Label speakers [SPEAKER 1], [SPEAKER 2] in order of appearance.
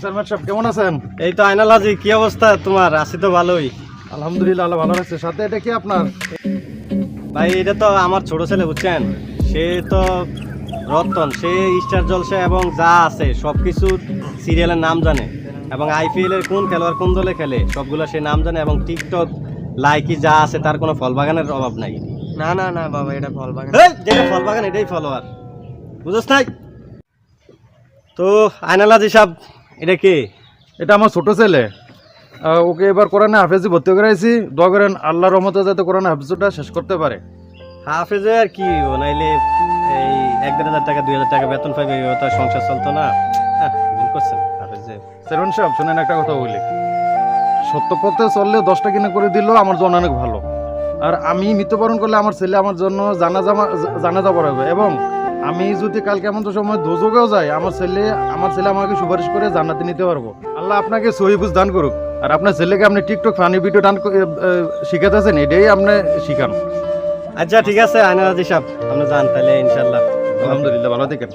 [SPEAKER 1] সালমান সাহেব কেমন আছেন?
[SPEAKER 2] এই তো আয়নাল হাজি, কি অবস্থা তোমার? আছি তো ভালোই।
[SPEAKER 1] আলহামদুলিল্লাহ, আল্লাহ ভালো রাখছে। সাথে এটা কি আপনার?
[SPEAKER 2] ভাই এটা তো আমার ছোট ছেলে, বুঝছেন? সে তো রতন, সে স্টার জলসা এবং যা আছে সবকিছু সিরিয়ালের নাম জানে এবং আইপিএল এর কোন খেলোয়াড় কোন দলে খেলে সবগুলো সে নাম জানে এবং টিকটক লাইকি যা আছে তার কোনো ফল বাগানের অভাব নাই।
[SPEAKER 3] না না না বাবা, এটা ফল বাগান।
[SPEAKER 2] যেটা ফল বাগান এটাই ফলোয়ার, বুঝছ নাই? তো আয়নাল হাজি সাহেব, এটা কে?
[SPEAKER 1] এটা আমার ছোট ছেলে। ওকে এবার কোরআনে হাফেজি ভর্তি করাইছি। দোয়া করেন আল্লাহর রহমতে যাতে কোরআনে হাফেজটা শেষ করতে পারে।
[SPEAKER 2] হাফেজে আর কি ও, নাইলে এই 1,000 টাকা 2,000 টাকা বেতন পাইবে, এইভাবে তো আর সংসার চলতো না। ভুল করছেন হাফেজে।
[SPEAKER 1] সালমান সাহেব শুনেন একটা কথা বলি, সত্য পথে চললে 10টা কিনে করে দিলেও আমার জন্য অনেক ভালো। আর আমি মৃত্যুবরণ করলে আমার ছেলে আমার জন্য জানাজা পড়াবে এবং আমি যদি কালকে এমন তো সময় দোজকেও যাই, আমার ছেলে আমাকে সুপারিশ করে জান্নাতে নিতে পারবো। আল্লাহ আপনাকে সহি বুঝ দান করুক। আর আপনার ছেলেকে আপনি টিকটক ফানি ভিডিও শিখাতেছেন, এটাই আপনি শিখান।
[SPEAKER 2] আচ্ছা ঠিক আছে আয়নাল হাজি সাহেব, আপনি যান তাহলে ইনশাল্লাহ।
[SPEAKER 1] আলহামদুলিল্লাহ, ভালো থাকেন।